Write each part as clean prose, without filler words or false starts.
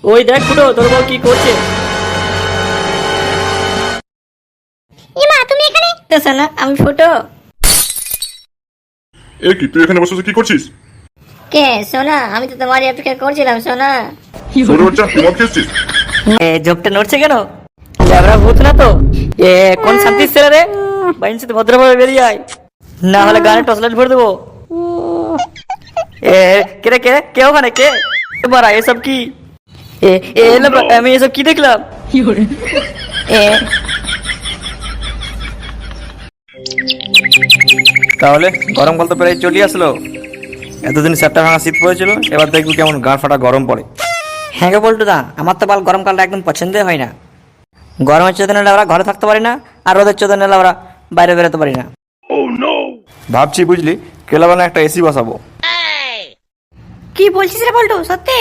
ওই দেখ ফুটো, তোর বউ কি করছে। ইমা তুমি এখানে? তো সোনা, আমি ফুটো। এ কি, তুই এখানে বসে কি করছিস? কে সোনা? আমি তো তোমারই অপেক্ষা করছিলাম সোনা। ছোট বাচ্চা, তুই মদ খেয়েছিস? জবটা নড়ছে কেন? ল্যাবরা ভূত না তো? কোন শান্তির ছেলে রে? বাইনসে ভদ্রভাবে বেরিয়ে আয়, না হলে গানে টসলাইট ভরে দেবো। কে রে, কে কে ওখানে? কে বাড়া এসব কি? ল্যাবরা, আমি এসব কি দেখলাম? তাহলে গরমকাল তো প্রায় চলে আসলো। এতদিন স্যাপটা ভাঙা শীত পড়েছিল, এবার দেখবি কেমন গাঁ ফাটা গরম পড়ে। হ্যাঁ গো পল্টুদা, আমার তো বাল গরমকালটা একদম পছন্দই হয় না। গরমের চোদনে ওরা ঘরে থাকতে পারি না, আর রোদের চোদনে ওরা বাইরে বেরোতে পারি না। ভাবছি বুঝলি, ক্লাবে একটা এসি বসাবো। কি বলছিস রে পল্টু, সত্যি?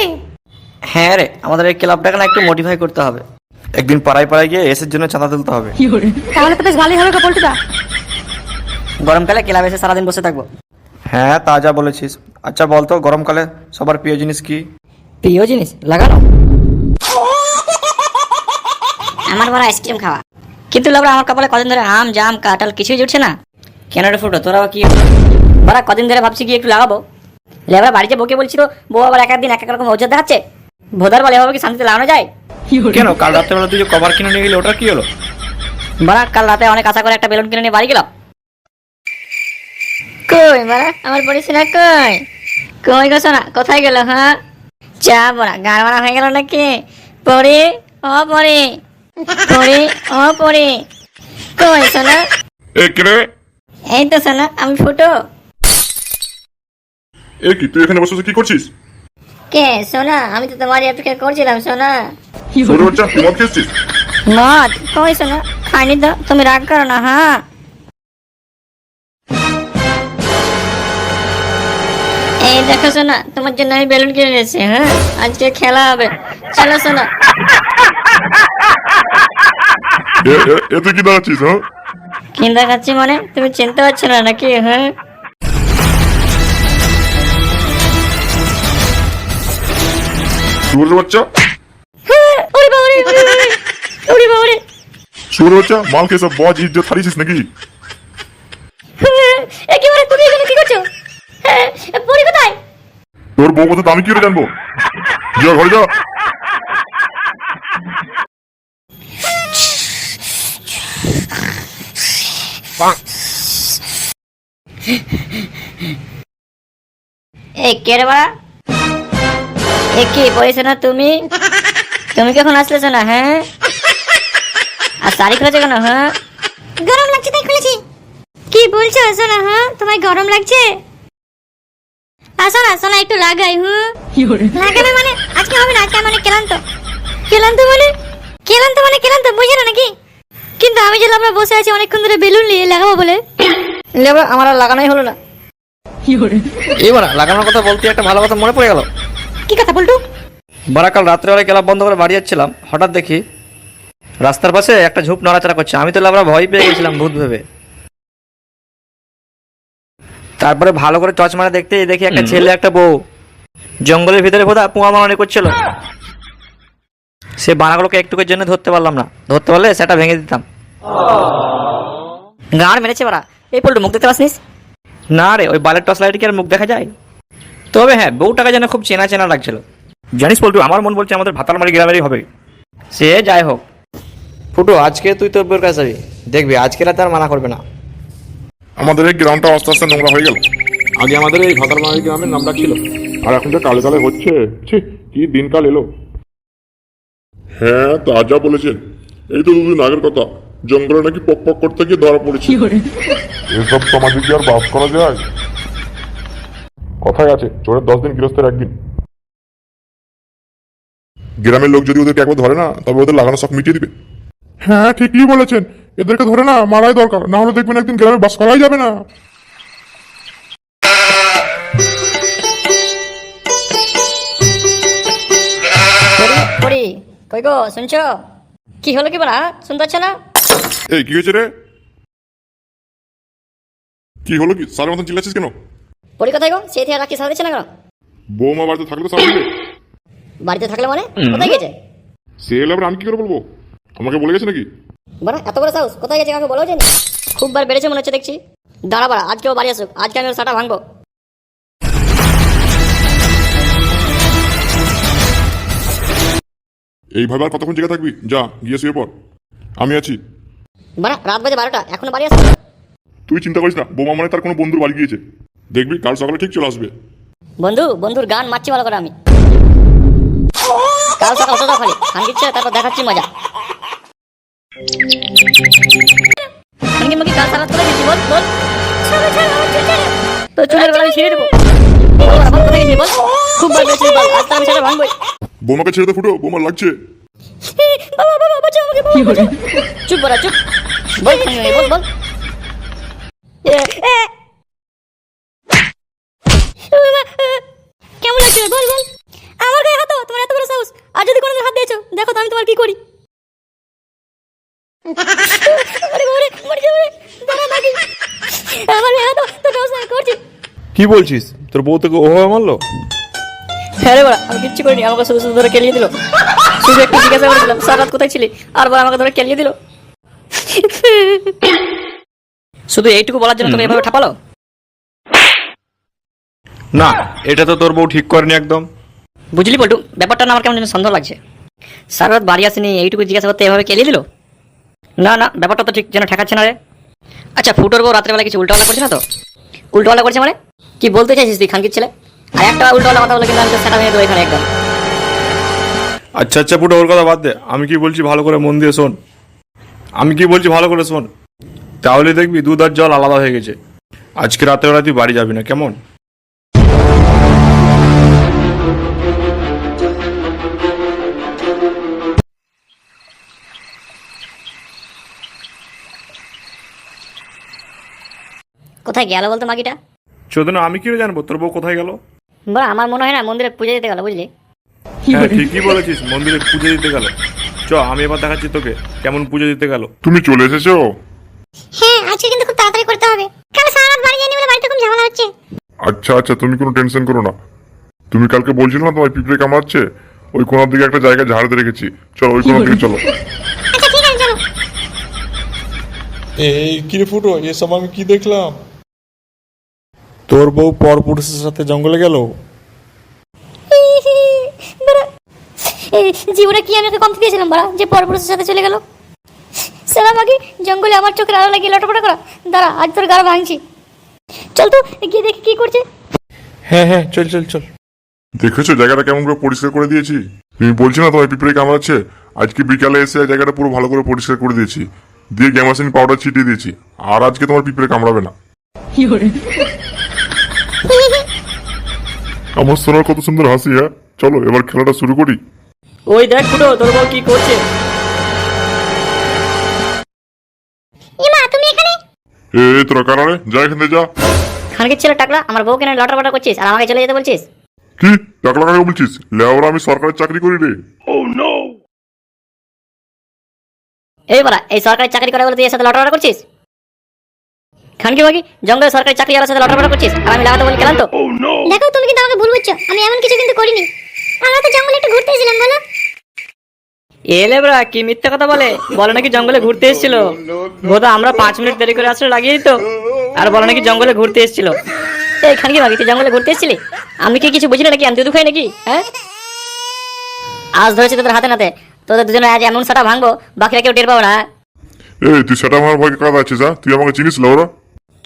হ্যাঁ রে, আমাদের এই ক্লাবটাকে না একটু মডিফাই করতে হবে। একদিন পাড়ায় পাড়ায় গিয়ে এসির জন্য চাঁদা তুলতে হবে। তাহলে তো বেশ ভালোই হবে গো পল্টুদা। গরমকালে ক্লাবে এসে সারাদিন বসে থাকবো। হ্যাঁ, তা যা বলেছিস। আচ্ছা বলতো, গরমকালে সবার প্রিয় জিনিস কি? প্রিয় জিনিস লাগানো। আমার বড় আইসক্রিম খাওয়া। কিন্তু লাবরা, আমার কপালে কদিন ধরে আম জাম কাঁঠাল কিছুই জুটছে না। কেন রে ফুটো, তোরাও কি বারা কদিন ধরে ভাবছি কি একটু লাগাবো। লেবরা বাড়িতে বকে বলছিল, বউ আবার এক একদিন এক এক রকম ওজন দেখাচ্ছে। ভোদার বলে এভাবে কি শান্তিতে লাগানো যায়? কেন, কাল রাত্রেবেলা তুই যে কভার কিনে নিয়ে গেলি, ওটা কি হলো? বারা কাল রাতে অনেক আশা করে একটা বেলুন কিনে নিয়ে বাড়ি গেলাম। কই বারা, আমার পড়েছিল কই? কই গো সোনা, কোথায় গেল? হ্যাঁ চা বড়া গান মারা হয়ে গেল নাকি? পড়ে ও পড়ে, পড়ে ও পড়ে, কই সোনা? এ কে রে? এই তো সোনা, আমি ফুটো। এ কি, তুই এখানে বসে কি করছিস? কে সোনা? আমি তো তোমারই অপেক্ষা করছিলাম সোনা। ছোট বাচ্চা, তুই মদ খেয়েছিস? মদ কই সোনা? খাইনি তো, তুমি রাগ করো না। হ্যাঁ এই দেখো সোনা, তোমার জন্য আমি বেলুন কিনে নিয়েছি। হ্যাঁ আজকে খেলা হবে, চলো সোনা। এ তুই কি দাঁড়াচ্ছিস? হ্যাঁ, কি দেখাচ্ছি মানে? তুমি চিনতে পারছো না নাকি? হ্যাঁ ছোট বাচ্চা, ওরে বাবারে, ওরে বাবারে, ওরে বাবারে। ছোট বাচ্চা, মাল খেয়ে সব বজ ইজ্জত হারিয়েছিস নাকি? একেবারে তুমি এখানে কি করছো? পরি কোথায়? তোর বউ কথা তো আমি কি করে জানবো? যা ঘরে যা। এই কে রে বাড়া? এ কি বলেছো না তুমি? তুমি কখন আসলে না? হ্যাঁ আর শাড়ি খুলেছো কেন? হ্যাঁ গরম লাগছে তাই খুলেছি। কি বলছো সোনা? হ্যাঁ তোমায় গরম লাগছে? আসো না সোনা, একটু লাগাই। লাগাবে মানে? আজকে হবে না, আজকে আমি অনেক ক্লান্ত। ক্লান্ত মানে? ক্লান্ত মানে ক্লান্ত, বুঝে না নাকি? কিন্তু আমি যে আমরা বসে আছি অনেকক্ষণ ধরে বেলুন নিয়ে লাগাবো বলে। লেবা, আমার আর লাগানোই হলো না। এবার লাগানোর কথা বলতে একটা ভালো কথা মনে পড়ে গেল। কি কথা পল্টু? বারা, কাল রাত্রেবেলা ক্লাব বন্ধ করে বাড়ি যাচ্ছিলাম, হঠাৎ দেখি রাস্তার পাশে একটা ঝোপ নড়াচড়া করছে। আমি তো লাবরা ভয় পেয়ে গেছিলাম ভূত ভেবে। তারপরে ভালো করে টর্চ মারা দেখতে দেখি একটা ছেলে একটা বউ জঙ্গলের ভিতরে বোধহয় পুয়া মারানি করছিল। সে বানাগুলোকে একটুকের জন্য ধরতে পারলাম না, ধরতে পারলে সেটা ভেঙে দিতাম। গাঁড় মেরেছে বাড়া। এই পল্টু, মুখ দেখতে পাসনিস? না রে, ওই বালের টর্চ লাইটে কি আর মুখ দেখা যায়? তবে হ্যাঁ, বউটাকে যেন খুব চেনা চেনা লাগছিল। জানিস পল্টু, আমার মন বলছে আমাদের ভাতালমারি গ্রামেরই হবে। সে যাই হোক, ফুটু আজকে তুই তোর বউর কাছে যাবি, দেখবি আজকে রাতে আর মানা করবে না। আমাদের এই গ্রামটা আস্তে আস্তে নোংরা হয়ে গেল। আগে আমাদের এই ভাতারমারি গ্রামের নামটা ছিল, আর এখন তো কালে কালে হচ্ছে। ছি, কি দিনকাল এলো। হ্যাঁ, তা যা বলেছেন। এই তো দুদিন আগের কথা, জঙ্গলে নাকি পক পক করতে গিয়ে ধরা পড়েছে। এসব সমাজে কি আর বাস করা যায়? কথাই আছে, চোরের 10 দিন, গৃহস্থের 1 দিন। গ্রামের লোক যদি ওদেরকে একবার ধরে না, তবে ওদের লাগানো শখ মিটিয়ে দিবে। হ্যাঁ, ঠিকই বলেছেন। এদেরকে ধরে না মারাই দরকার, না হলে দেখবেন একদিন গ্রামে বাস করাই যাবে না। পরি কই গো, শুনছো? কি হলো কি বাড়া, শুনতে পাচ্ছ না? এই কি হয়েছে রে? কি হলো কি, সারের মতন চিল্লাচ্ছিস কেন? পরি কোথায় গো? সেই থেকে রাখি সারা দিচ্ছে না কেন? বৌমা বাড়িতে থাকলে তো সারা দিবে। বাড়িতে থাকলে মানে কোথায় গেছে? সে এলে আবার আমি কি করে বলবো? আমাকে বলে গেছে নাকি? বাড়া এত বড় সাহস, কোথায় গেছে কাউকে বলেও জানি? খুব বার বেড়েছে মনে হচ্ছে দেখছি। দাঁড়া বাড়া, আজকেও বাড়ি আসুক, আজকে আমি ওর সাটা ভাঙবো। এইভাবে আর কতক্ষণ জেগে থাকবি? যা গিয়ে শুয়ে পড়, আমি আছি। বাড়া রাত বাজে 12টা, এখনো বাড়ি আসছে না? তুই চিন্তা করিস না, বোমা মানে তার কোনো বন্ধুর বাড়ি গিয়েছে। দেখবি কাল সকালে ঠিক চলে আসবে। বন্ধুর গান মারছি ভালো করে আমি। কাল সকাল সোজা খালি খান দিচ্ছে, তারপর দেখাচ্ছি মজা। খানকি মুখি কাল সারাত করে দিচ্ছি, বল বল। তো চুলের গলা আমি ছিঁড়ে দেবো। বল আবার কোথায় গেছিস বল? খুব বার বেড়েছিস বল, আজ তো আমি সেটা ভাঙবই। বোমাকে ছেড়ে দে ফুটো, বোমা লাগছে। বাবা বাঁচাও আমাকে, চুপ বড়া চুপ। বল খানকি বল বল। কেমন লাগছে বল বল? আমার গায়ে হাত, তোমার এত বড় সাহস! আর যদি কোনোদিন হাত দিয়েছো, দেখো তো আমি তোমার কি করি। আরে বাবারে, মরে যাবে রে। দাঁড়া নাকি আমার গায়ে হাত, তো ব্যবস্থা করছি। কি বলছিস? তোর বউ তোকে ওভাবে মারলো? হ্যাঁ রে বড়া, আমি কিচ্ছু করিনি, আমাকে শুধু শুধু ধরে কেলিয়ে দিল। শুধু একটু জিজ্ঞাসা করেছিলাম সারা রাত কোথায় ছিলি, আর বড় আমাকে ধরে কেলিয়ে দিল। শুধু এইটুকু বলার জন্য তোকে এভাবে ঠাপালো? না, এটা তো তোর বউ ঠিক করেনি একদম। বুঝলি পল্টু, ব্যাপারটা না আমার কেমন যেন সন্দেহ লাগছে। সারা রাত বাড়ি আসেনি, এইটুকু জিজ্ঞাসা করতে এভাবে কেলিয়ে দিল? না না, ব্যাপারটা তো ঠিক যেন ঠেকাচ্ছে না রে। আচ্ছা ফুটোর বউ রাত্রেবেলা কিছু উল্টোপাল্টা করছে না তো? উল্টোপাল্টা করছে মানে কি বলতে চাইছিস তুই খানকির ছেলে? আর একটা উল্টোপাল্টা কথা বলে কিন্তু আমি তো সেটা ভেঙে দেবো এখানে একদম। আচ্ছা আচ্ছা পুটো, ওর কথা বাদ দে। আমি কি বলছি ভালো করে মন দিয়ে শোন। তাহলে দেখবি দুধ আর জল আলাদা হয়ে গেছে। আজকে রাতেবেলা তুই বাড়ি যাবি না, কেমন? কোথায় গেল বলতো মাগিটা? চোদনা, আমি কি করে জানবো তোর বউ কোথায় গেল? বড় আমার মনে হয় না মন্দিরে পুজো দিতে গেল, বুঝলি? হ্যাঁ ঠিকই বলেছিস, মন্দিরে পুজো দিতে গেল। চ আমি এবার দেখাচ্ছি তোকে কেমন পুজো দিতে গেল। তুমি চলে এসেছো? হ্যাঁ, আজকে কিন্তু খুব তাড়াতাড়ি করতে হবে। কাল সারা রাত বাড়ি যাইনি বলে বাড়িতে খুব ঝামেলা হচ্ছে। আচ্ছা আচ্ছা, তুমি কোনো টেনশন করো না। তুমি কালকে বলছিলে না তোমার পিঁপড়ে কামড়াচ্ছে, ওই কোনার দিকে একটা জায়গায় ঝাড়তে রেখেছি, চলো ওই কোনার দিকে চলো। আচ্ছা ঠিক আছে, চলো। এই কিরে ফুটো, এসব আমি কি দেখলাম? তোর বউ পর পুরুষের সাথে জঙ্গলে গেল? এই জীবনে কি আমি ওকে কমতে দিয়েছিলাম বলা, যে পরপুরুষের সাথে চলে গেল? সালাম আগে জঙ্গলে আমার চোখের আলো লাগিয়ে লটপটা করা। দাঁড়া, আজ তোর গাড় ভাঙছি। চল তো গিয়ে দেখি কি করছে। হ্যাঁ হ্যাঁ, চল চল চল। দেখেছো জায়গাটা কেমন করে পরিষ্কার করে দিয়েছি? তুমি বলছি না তোমার পিঁপড়ে কামড়াচ্ছে, আজকে বিকালে এসে জায়গাটা পুরো ভালো করে পরিষ্কার করে দিয়েছি, দিয়ে গ্যামাসিন পাউডার ছিটিয়ে দিয়েছি, আর আজকে তোমার পিঁপড়ে কামড়াবে না। আমার সোনার কত সুন্দর হাসি। হ্যাঁ চলো এবার খেলাটা শুরু করি। ওই দেখ ফুটো, তোর বউ কি করছে। ইমা তুমি এখানে? তোরা কারণে যা এখান থেকে যা। খানকির ছেলে টাকলা, আমার বউকে না লটার পটা করছিস আর আমাকে চলে যেতে বলছিস? কি টাকলা কাকে বলছিস? লেওরা আমি সরকারের চাকরি করি রে। এই বলা, এই সরকারি চাকরি করে বলে তুই এর সাথে লটার করছিস? খানকি বাকি জঙ্গলে সরকারি চাকরি করার সাথে লটার করছিস, আর আমি লাগাতে বলি কেন তো? দেখো তুমি কিন্তু আমাকে ভুল বুঝছো, আমি এমন কিছু কিন্তু করিনি। আমরা তো জঙ্গলে একটু ঘুরতে এসেছিলাম, বলো। এলে ব্রা, কি মিথ্যা কথা বলে নাকি জঙ্গলে ঘুরতে এসেছিল। বোধ আমরা 5 মিনিট দেরি করে আসলে লাগিয়ে তো, আর বলে নাকি জঙ্গলে ঘুরতে এসেছিল। এই খানকি বাকি, তুই জঙ্গলে ঘুরতে এসেছিলি? আমি কি কিছু বুঝি না নাকি? আমি দুধ খাই নাকি? হ্যাঁ, আজ ধরেছি তোদের হাতে নাতে, তোদের দুজনে আজ এমন সাটা ভাঙবো বাকিরা কেউ টের পাবো না। তুই সেটা আমার ভয়কে কাজ আছিস? তুই আমাকে চিনিস লেওরা?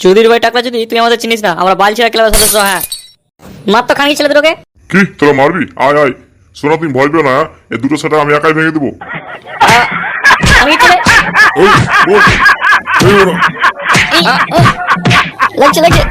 চুদির ভাই টাকলা, যদি তুই আমাদের চিনিস না, আমরা বালছিরা ক্লাবের সদস্য। হ্যাঁ মাত্র খানকি ছেলে তোকে। কি তোরা মারবি? আয় আয়, শোনা তুমি ভয় পেও না, এই দুটো সেটা আমি একাই ভেঙে দেবো। খানকি ছেলে ওই, ওই, ওই ওরা। লাগছে লাগছে।